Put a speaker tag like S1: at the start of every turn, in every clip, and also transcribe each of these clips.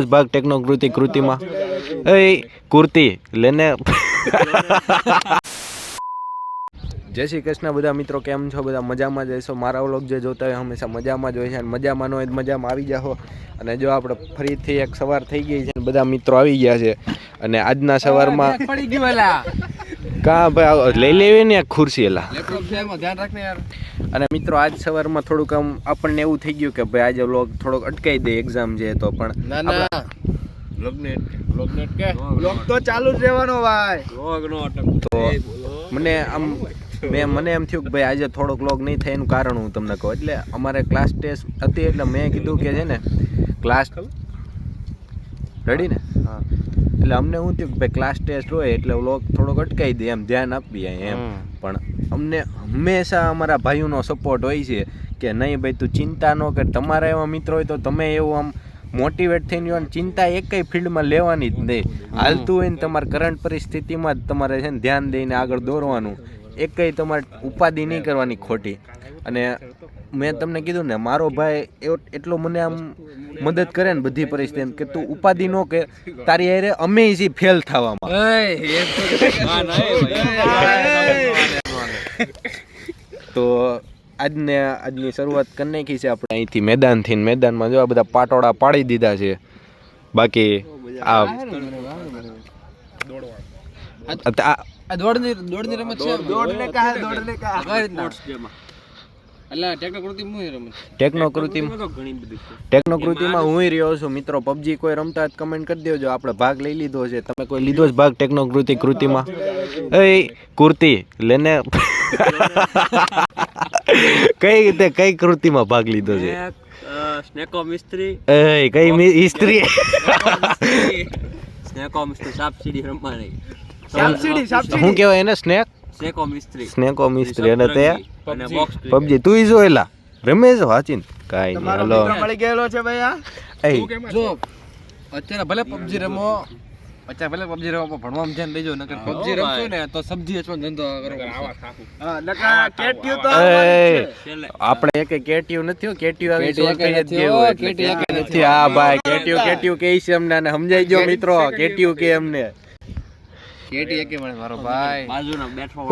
S1: ભાગ ટેકનોકૃતિ કૃતિમાં કુર્તી લેને જય શ્રી કૃષ્ણ બધા મિત્રો, કેમ છો? બધા મજામાં જ હશો. મારા વ્લોગ જે જોતા હોય હંમેશા મજામાં જ હોય છે અને મજામાં ન હોય મજામાં આવી જાઓ. અને જો આપણે ફરીથી એક સવાર થઈ ગઈ છે, બધા મિત્રો આવી ગયા છે અને આજના સવારમાં
S2: પડી ગયું એલા
S1: કા ભાઈ લઈ લેવી ને ખુરશી એલા
S2: લેપટોપ છે એમાં ધ્યાન રાખને યાર.
S1: અને મિત્રો આજ સવારમાં થોડુંક આમ આપણને એવું થઈ ગયું કે ભાઈ આજે વ્લોગ થોડોક અટકાઈ દે, એક્ઝામ છે તો પણ
S2: ના વ્લોગ તો ચાલુ જ રહેવાનો ભાઈ. વ્લોગ નો અટક
S1: તો મને એમ થયું કે ભાઈ આજે થોડોક વ્લોગ નહીં થાય એનું કારણ હું તમને કહું. એટલે અમારે ક્લાસ ટેસ્ટ હતી એટલે મેં કીધું કે છે ને ક્લાસ રેડી ને હા, એટલે અમને શું થયું કે ભાઈ ક્લાસ ટેસ્ટ હોય એટલે વ્લોગ થોડોક અટકાઈ દે, એમ ધ્યાન આપીએ એમ. પણ અમને હંમેશા અમારા ભાઈઓનો સપોર્ટ હોય છે કે નહીં ભાઈ તું ચિંતા ન કર. તમારા એવા મિત્રો હોય તો તમે એવું આમ મોટિવેટ થઈને જો ચિંતા એકય ફિલ્ડમાં લેવાની જ નહીં. હાલતું હોય ને તમારે કરંટ પરિસ્થિતિમાં જ તમારે છે ને ધ્યાન દઈને આગળ દોરવાનું, એકય તમારે ઉપાધિ નહીં કરવાની ખોટી. અને મેં તમને કીધું ને મારો ભાઈ એટલો મને આમ મદદ કરે ને બધી પરિસ્થિતિ કે તું ઉપાધિ ન કે તારી હારે અમે જી ફેલ થવામાં. તો આજની શરૂઆત કરી નાખી છે આપણે અહીંથી મેદાનમાં જો આ બધા પાટોડા પાડી દીધા છે. બાકી આ
S2: દોડની રમત છે. દોડને કા અલ્લા ટેકનોકૃતિમાં હું રહ્યો છું મિત્રો. પબજી કોઈ રમતા હોય કમેન્ટ કરી દેજો. આપણે ભાગ લઈ લીધો છે. તમે કોઈ લીધો છે ભાગ ટેકનોકૃતિ કૃતિમાં? કુર્તી લેને કઈ રીતે કઈ કૃતિમાં ભાગ લીધો છે?
S3: સ્નેકો મિસ્ત્રી
S1: કઈ ઇસ્ત્રી
S3: સ્નેકો મિસ્ત્રી સાપસીડી રમવાની.
S1: શું કહેવાય એને? સ્નેકો મિસ્ત્રી અને તે પબજી તું જો એલા રમેશ વાંચીને કાઈ નહીં. હાલો
S2: મળી ગયેલો છે ભાઈ. જો અત્યારે ભલે પબજી રમો, ભણવામાં ધ્યાન દેજો. નકર પબજી રમશો ને તો સબ્જી વેચવાનો ધંધો કરો.
S1: આપણે એક કેટીયુ નથી, કેટીયુ આવી નથી. હા ભાઈ કેટીયુ કે છે અમને, અને સમજાઈ ગયો મિત્રો. કેટીયુ કે અમને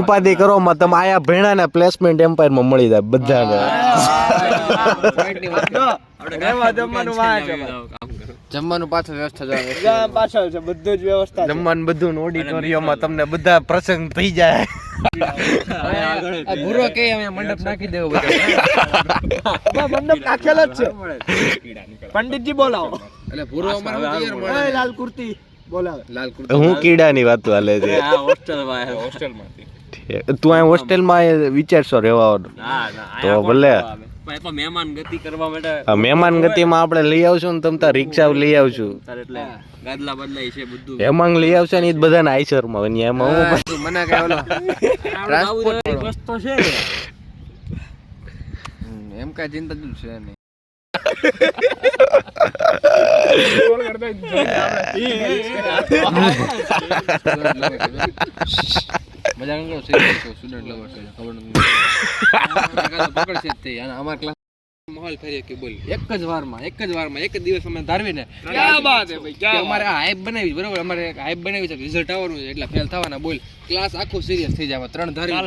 S1: ઉપાધિ કરો માં તમે આયા ભેણા ને પ્લેસમેન્ટ એમ્પાયર માં મળી જાય બધાને.
S2: જમવાનું પાછળ વ્યવસ્થા છે, બધું જ વ્યવસ્થા.
S1: જમવાનું બધું ઓડિટોરિયમમાં તમને બધા પ્રસંગ થઈ જાય.
S2: ભૂરો કે અમે મંડપ નાખી દેવો. મંડપ નાખેલો જ છે. પંડિતજી બોલાવો. એટલે ભૂરો અમારે લાલ કુર્તી
S1: હું કીડાની વાતો હાલે છે. તું અહીં હોસ્ટેલમાં વિચારશો રહેવાનો તો ભલે
S3: મહેમાન ગતિ કરવા માટે
S1: મહેમાન ગતિમાં આપણે લઈ આવશું ને તમ તાર રિક્ષા લઈ આવશું.
S3: એટલે ગાદલા બદલાય છે બધું
S1: હેમાંગ લઈ આવશે ને એ બધાને આઈસરમાં એમાં હું
S2: મને કઈ ઓલો ટ્રાન્સપોર્ટ
S3: વસ્તુ છે
S2: એમ કઈ ચિંતા જ છે નહીં. મજા કરો સ્ટુડન્ટ લવર છે ખબર પકડશે તે. અને અમાર ક્લાસ માહોલ ફેરી કે બોલ એક જ વારમાં એક દિવસ અમે ધારવીને ક્યાં વાત હે ભાઈ, ક્યાં અમારે આ હાઈપ બનાવી બરોબર. અમારે હાઈપ બનાવી છે, રિઝલ્ટ આવવાનું છે એટલે ફેલ થવાના. બોલ ક્લાસ આખો સિરિયસ થઈ જવા. 3 ધારી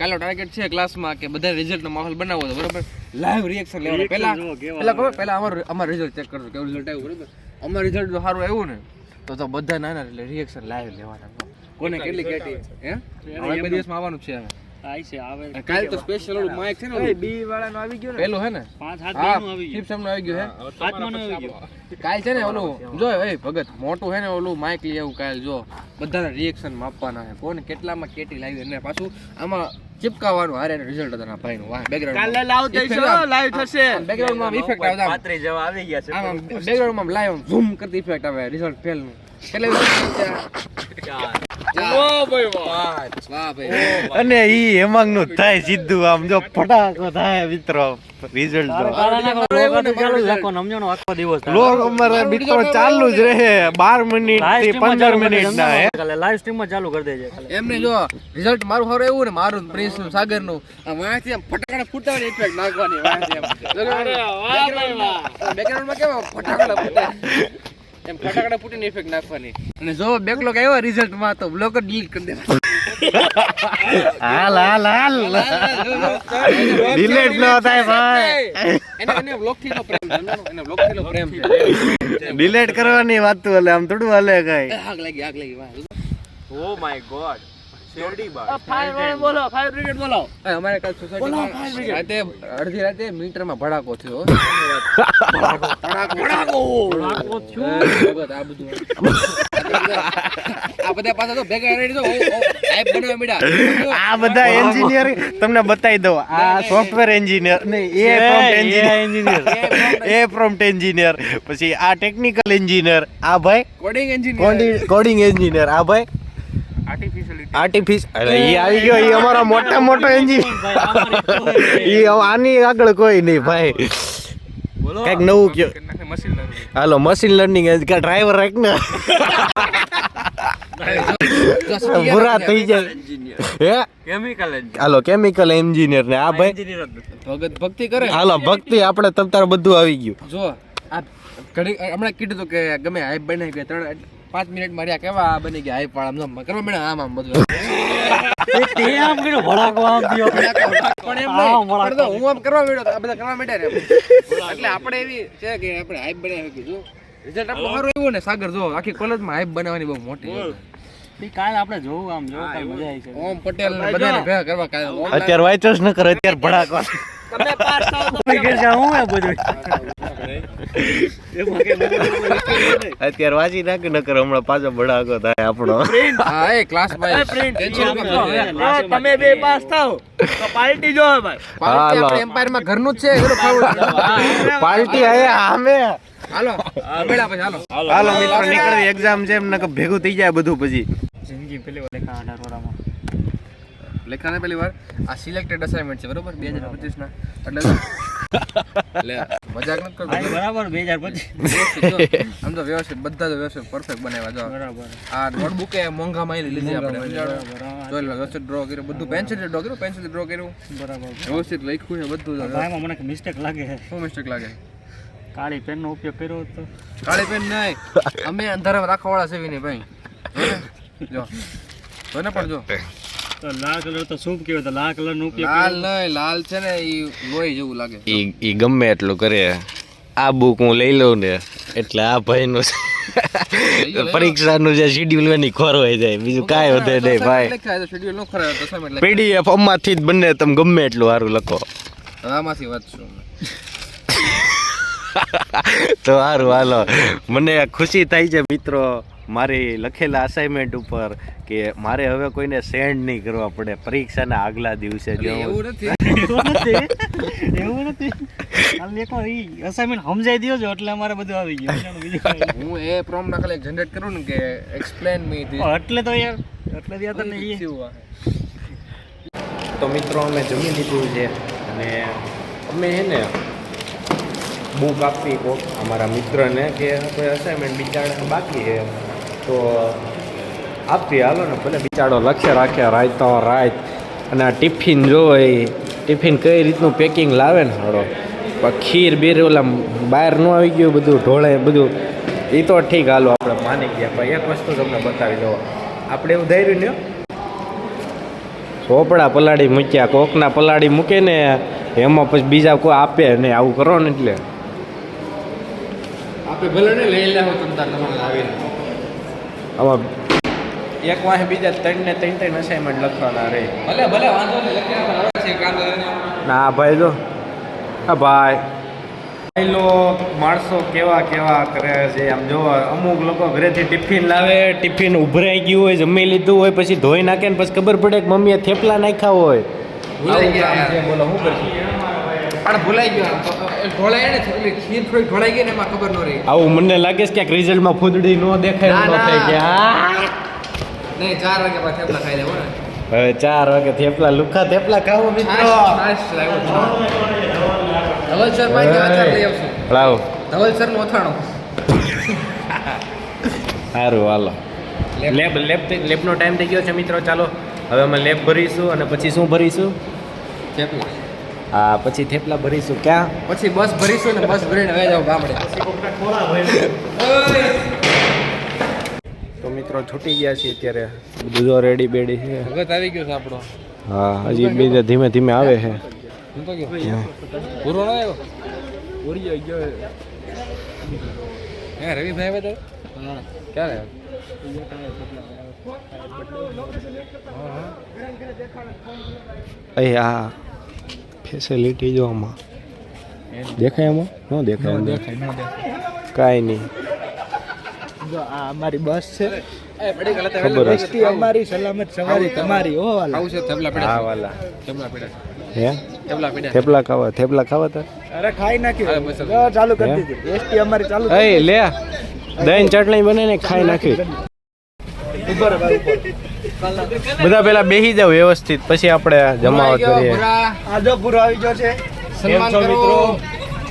S2: કાલે ટાર્ગેટ છે ક્લાસમાં કે બધા રિઝલ્ટનો માહોલ બનાવવો છે બરોબર. લાઈવ રિએક્શન લેવાનું. પહેલા અમાર રિઝલ્ટ ચેક કરજો કેવું રિઝલ્ટ આવ્યું બરોબર. અમાર રિઝલ્ટ જો સારું આવ્યું ને તો બધા નાના એટલે રિએક્શન લાઈવ લેવાના. કોને કેટલી કેટી હે હવે 2 દિવસમાં આવવાનું છે. કાલ તો સ્પેશિયલ ઓલું માઈક છે ને બી વાળાનો આવી ગયો ને પેલો હે ને 5-7 નું આવી ગયું. ટિપ્સ નું આવી ગયું હે 5 નું આવી ગયું. કાલ છે ને ઓલું જો એ ભગત મોટું હે ને ઓલું માઈક લઈ આવું કાલ. જો બધાના રિએક્શન માપવાના છે કોને કેટલામાં કેટી લાવી અને પાછું આમાં ચિપકાવવાનું હારે રિઝલ્ટ હતા ભાઈનું. વાહ બેકગ્રાઉન્ડ કાલે લાઈવ થશે. બેકગ્રાઉન્ડમાં ઇફેક્ટ આવે આમ
S3: 35 જેવા આવી ગયા છે.
S2: આમ બેકગ્રાઉન્ડમાં લાઈવ ઝૂમ કરતી ઇફેક્ટ આવે રિઝલ્ટ ફેલ નું. કેટલે 4 વાહ ભાઈ.
S1: અને ઈ હેમાંગ નું થાય સીધું આમ જો ફટાકો થાય મિત્રો રિઝલ્ટ લોક અમારે મિત્રો ચાલુ જ રહે 12 મિનિટ થી 15 મિનિટ ના હે
S4: લાઈવ સ્ટ્રીમ માં ચાલુ કરી દેજે
S2: એમને જો રિઝલ્ટ મારું સારું એવું ને મારું પ્રિન્સ નું સાગર નું વાંચી આમ ફટાકડા ફૂટવાની ઇફેક્ટ નાખવાની વાંચી બેકગ્રાઉન્ડ માં કેવા ફટાકડા ફૂટે એમ ફટાકડા ફૂટીને ઇફેક્ટ નાખવાની અને જો બેકલોગ આવ્યો રિઝલ્ટ માં તો બ્લોક જ ડિલીટ કરી દેવાનો
S1: હાલ ડિલીટ ન થાય ભાઈ
S2: એને બ્લોક થી પ્રેમ છે એને બ્લોક થી પ્રેમ છે
S1: ડિલીટ કરવાની વાત તો હાલે આમ થોડું હાલે કઈ
S2: આગ લાગી વાહ
S3: ઓ માય ગોડ શેરડી બાર
S4: ફાયર બ્રિગેડ બોલો
S2: અમારે કાલ સોસાયટીમાં રાતે અડધી રાતે મીટરમાં ભડાકો થયો ભડાકો આ બધું આ બધા પાછા તો ભેગા રેડી તો એપ બનાવવા મીડા
S1: આ બધા એન્જિનિયર તમને બતાવી દઉં આ સોફ્ટવેર એન્જિનિયર એ પ્રોમ્પ્ટ એન્જિનિયર પછી આ ટેકનિકલ એન્જિનિયર આ ભાઈ
S2: કોડિંગ એન્જિનિયર
S1: કોડિંગ એન્જિનિયર આ ભાઈ આર્ટિફિશિયલ ઈ આવી ગયો ઈ અમારો મોટો એન્જિનિયર ઈ આની આગળ કોઈ નહીં ભાઈ કઈક નવું કયો હાલો મશીન લર્નિંગ ડ્રાઈવર રાખ ને પૂરા થઈ જાય હે
S3: કેમિકલ
S1: હાલો કેમિકલ એન્જિનિયર ને આ ભાઈ
S2: ભક્તિ કરે
S1: હાલો ભક્તિ આપણે તમતાર બધું આવી ગયું
S2: જો આ ઘડી હમણાં કીધું હતું કે ગમે હાઈપ બનાવી ગયા 3-5 મિનિટ માર્યા કેવા આ બની ગયા હાઈપ વાળા આમ કરવા મેળા આમ બધું
S4: તે આમ કર્યો ભડાકો આમ દિયો
S2: પણ એમ નહીં પણ તો હું આમ કરવા મેળ્યો આ બધા કરવા મેળ્યા રે એટલે આપણે એવી છે કે આપણે હાઈપ બનાવી શકીએ જો રિઝલ્ટ આપણું સારું આવ્યું ને સાગર જો આખી કોલેજમાં હાઈપ બનાવવાની બહુ મોટી છે
S4: કાલ આપણે જોવું આમ જો કાલ મજા આવી છે
S2: ઓમ પટેલ ને બધાને ભેગા કરવા કાલે
S1: અત્યારે વાંચોસ ન કરે અત્યારે ભડાકો
S4: તમે પાસ થાવ તો ક્રિકેટ જાવું હે બધું
S1: અત્યારે વાંચી નાખ ન કરે હમણાં પાછો ભડાકો થાય આપણો
S2: હા એ ક્લાસ ભાઈ
S4: તમે બે પાસ થાવ તો પાર્ટી જો ભાઈ
S2: પાર્ટી આપણે એમ્પાયર માં ઘરનું જ છે એનું ખાવું
S1: પાર્ટી આયા આમે
S2: હાલો મેળા પછી હાલો
S1: હાલો મિત્રો નીકળી એક્ઝામ છે એમને કે ભેગું થઈ જાય બધું પછી
S4: જિંદગી પેલી વાર લેખા 18 વરામાં
S2: લેખાને પહેલી વાર આ સિલેક્ટેડ અસાઇનમેન્ટ છે બરોબર 2025 ના એટલે લે મજાક ન કર
S4: બરાબર 2025
S2: આમ તો વ્યવસ્થિત બધા તો વ્યવસ્થિત પરફેક્ટ બનાવ્યા જો
S4: બરાબર
S2: આ નોટબુક એ મોંઘા માં લીધી આપણે જોઈ લો વ્યવસ્થિત ડ્રો કર્યું બધું પેન્સિલ ડ્રો કર્યું
S4: બરાબર
S2: વ્યવસ્થિત લખ્યું છે બધું
S4: ભાઈમાં મને મિસ્ટેક લાગે છે
S2: શું મિસ્ટેક લાગે
S4: કાળી પેન નો ઉપયોગ કર્યો હતો
S2: કાળી પેન નહીં અમે અંધારામાં રાખવા વાળા છે વિનય ભાઈ જો જોને પણ જો
S4: તો લાલ કલર તો શું કહેવાય તો લાલ કલર નો ઉપયોગ
S2: લાલ નહીં લાલ છે ને ઈ લોહી જેવું લાગે
S1: ઈ ગમે એટલું કરે આ બુક હું લઈ લઉં ને એટલે આ ભાઈનું પરીક્ષાનું જે શેડ્યુલ એની ખોરવાઈ જાય બીજું કાંઈ વધે નહીં ભાઈ
S2: શેડ્યુલ નો ખરાબ અસાઇનમેન્ટ
S1: પીડીએફ આમાંથી જ બંને તમે ગમે એટલું સારું લખો
S2: આમાંથી વાંચશું
S1: તો સારું હાલો મને ખુશી થાય છે મિત્રો મારી લખેલા અસાઇનમેન્ટ ઉપર કે મારે હવે કોઈને સેન્ડ નહીં કરવા પડે પરીક્ષાના આગલા દિવસે જો
S2: એવું નથી
S4: એવું નથી ખાલી એક વાર ઈ અસાઇનમેન્ટ સમજાઈ દ્યો છો એટલે અમારે બધું આવી ગયું બીજું કાંઈ
S2: હું એ પ્રોમ્પ્ટ ના ખાલી જનરેટ કરું ને કે એક્સપ્લેન મી ધીસ
S4: નહીં. એટલે તો યાર એટલે જ યાદ નહીં
S1: તો મિત્રો અમે જમી લીધું છે અને અમે હે ને બુક આપવી કોક અમારા મિત્રને કે કોઈ અસાઇનમેન્ટ બિચારા બાકી છે તો આપવી હાલો ને ભલે બિચારો લખે રાખે રાયતો રાત અને આ ટિફિન જોવે ટિફિન કઈ રીતનું પેકિંગ લાવે ને હારો પણ ખીર બીર ઓલા બહાર ન આવી ગયું બધું ઢોળે બધું એ તો ઠીક હાલો આપણે માની ગયા પણ એક વસ્તુ તમને બતાવી દો આપણે એવું ધૈર્યું ને ચોપડા પલાળી મૂક્યા કોકના પલાળી મૂકે ને એમાં પછી બીજા કોઈ આપે નહીં આવું કરો ને એટલે
S2: આપે ભલે ને લઈ લેવો તમતાર તમારે આવીને
S1: આમાં એક વાહે બીજા ત્રણ અસાઇનમેન્ટ લખવાના રહે
S2: ભલે વાંધો નહીં લખી આવે છે કામ
S1: ના ભાઈ જો હા ભાઈ લો માણસો કેવા કરે છે આમ જો અમુક લોકો ઘરેથી ટિફિન લાવે ટિફિન ઉભરાઈ ગયું હોય જમી લીધું હોય પછી ધોઈ નાખે ને પછી ખબર પડે કે મમ્મીએ થેપલા નાખ્યા હોય
S2: ભૂલાઈ ગયા
S1: આવું કામ છે, બોલો શું કરશું
S2: પણ ભૂલાઈ ગયો ઢોળાય ને એટલે ખીર થોડી ઢોળાઈ ગઈ ને એમાં ખબર ન રહી
S1: આવું મને લાગે છે ક્યાંક રિઝલ્ટમાં ફૂદડી ન દેખાય ન થાય કે
S2: નહીં 4 વાગે પાછા થેપલા ખાઈ લેવો ને
S1: હવે 4 વાગે થેપલા લુખા થેપલા ખાવો મિત્રો.
S2: ધવલસર માંથી આચાર લઈ આવશું.
S1: લાવો
S2: ધવલસર નું અથાણું.
S1: સારું હાલો. લેબનો ટાઈમ થઈ ગયો છે મિત્રો. ચાલો હવે અમે લેબ ભરીશું અને પછી શું ભરીશું?
S2: થેપલા.
S1: હા પછી થેપલા ભરીશું. ક્યાં?
S2: પછી બસ ભરીશું ને બસ ભરીને હવે જાવ ગામડે.
S1: તો મિત્રો છૂટી ગયા છીએ અત્યારે. બધું રેડી બેડી છે.
S2: ભગત આવી ગયો છે આપણો.
S1: હા હજી બીજા ધીમે ધીમે આવે છે.
S2: હું તો ગયો પૂરો ન આવ્યો. પૂરી આવી ગયો. હે રવિભાઈ આવ્યા હતા? હા. ક્યારે
S1: અહીં આ ફેસિલિટી જો આમાં દેખાય એમાં ન દેખાય કાંઈ નહીં.
S4: જો આ અમારી બસ છે
S1: ખબર હશે.
S4: એસટી અમારી સલામત સવારી તમારી હો વાલા.
S2: આવું છે થેપલા પડ્યા
S1: હા વાલા
S2: થેપલા પડ્યા
S1: હે
S2: થેપલા પડ્યા
S1: થેપલા ખાવા તા.
S4: અરે ખાઈ નાખ્યું
S2: હા, બસ.
S4: જો ચાલુ કરી
S1: હે?
S4: દીધી એસટી અમારી ચાલુ
S1: એ લે દહીં ચટણી બને ને ખાઈ નાખી.
S4: ઉપર
S1: બધા પેલા બેસી જાવ વ્યવસ્થિત પછી આપણે જમાવટ કરીએ.
S4: આ જો પૂરો આવી ગયો છે.
S2: સન્માન
S4: કેમ છો
S2: કરો
S4: મિત્રો?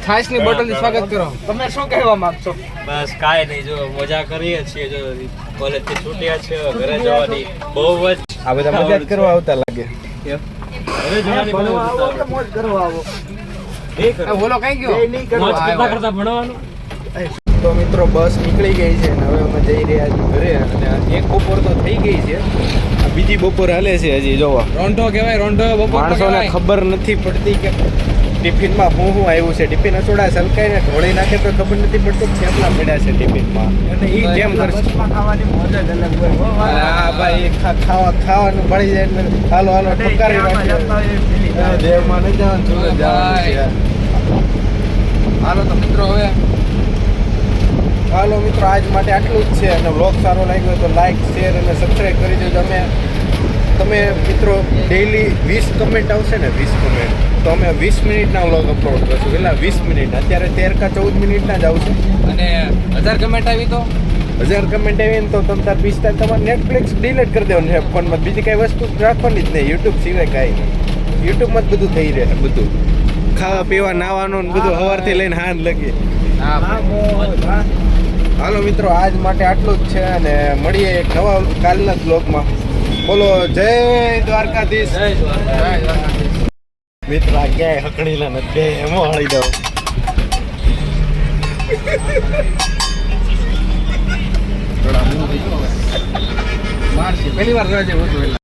S2: છાશ ની બોટલ થી સ્વાગત કરો.
S4: તમે શું કહેવા માંગશો?
S3: બસ કાંઈ નહીં, જો મજા કરીએ છીએ, જો કોલેજથી છૂટ્યા છે, ઘરે જવાની બહુ જ
S1: આ બધા મજા જ કરવા આવતા લાગે.
S3: ઘરે જવાની બહુ
S4: ભણવા આવો
S3: જ
S4: કે મોજ કરવા આવો?
S2: બોલો કઈ ગયો
S4: એ નહીં કરવા.
S3: મોજ કરતા કરતા ભણવાનું.
S1: તો મિત્રો બસ નીકળી ગઈ છે અને હવે અમે જઈ રહ્યા છીએ ઘરે. અને એક બપોર તો થઈ ગઈ છે. આ બીજી બપોર હાલે છે હજી જોવા.
S2: રોંઢો કહેવાય રોંઢો બપોર
S1: માણસોને ખબર નથી પડતી કે ટિફિનમાં શું આવ્યું છે. ટિફિન અસોડા સલકાઈને ઢોળી નાખે તો ખબર નથી પડતી કે થેપલા પડ્યા છે ટિફિનમાં. અને એ કેમ કરશે?
S4: બસમાં ખાવાની મોજ જ અલગ હોય હો વાલા.
S1: હા ભાઈ ખાવાનું ભળી જાય એટલે હાલો હાલો ઠપકારી
S4: દેવમાં જતા હોય એ ભૂલી જાય.
S1: દેવમાં નહીં જવાનું સુરત જવાનું છે.
S2: હાલો તો મિત્રો હવે
S1: હાલો મિત્રો આજ માટે આટલું જ છે. અને વ્લોગ સારો લાગ્યો તો લાઈક શેર અને સબસ્ક્રાઈબ કરી દેજો. તમે મિત્રો ડેઈલી 20 કમેન્ટ આવશે ને 20 કમેન્ટ તો અમે 20 મિનિટના વ્લોગ અપલોડ કરશું. કેટલા 20 મિનિટ? અત્યારે 13 કા 14 મિનિટના જ આવશે.
S2: અને 1000 કમેન્ટ આવી તો
S1: 1000 કમેન્ટ આવી ને તો તમે તાર 20 તમારે નેટફ્લિક્સ ડિલીટ કરી દેવાનું છે ફોનમાં. બીજી કાંઈ વસ્તુ રાખવાની જ નહીં. યુટ્યુબ સિવાય કાંઈ નહીં. યુટ્યુબમાં જ બધું થઈ રહે છે. બધું ખાવા પીવા નાવાનું ને બધું સવારથી લઈને હાંજ લગી.
S2: હા
S4: હા, મોજ, હા.
S1: હાલો મિત્રો આજ માટે આટલું જ છે. અને મળીએ એક નવા કાલના બ્લોગમાં. બોલો જય દ્વારકાધીશ. મિત્ર આ ક્યાંય હકડીલા નથી. એમાં હળી દઉં.
S2: મારશે પહેલી વાર જોવા જેવું હતું એટલે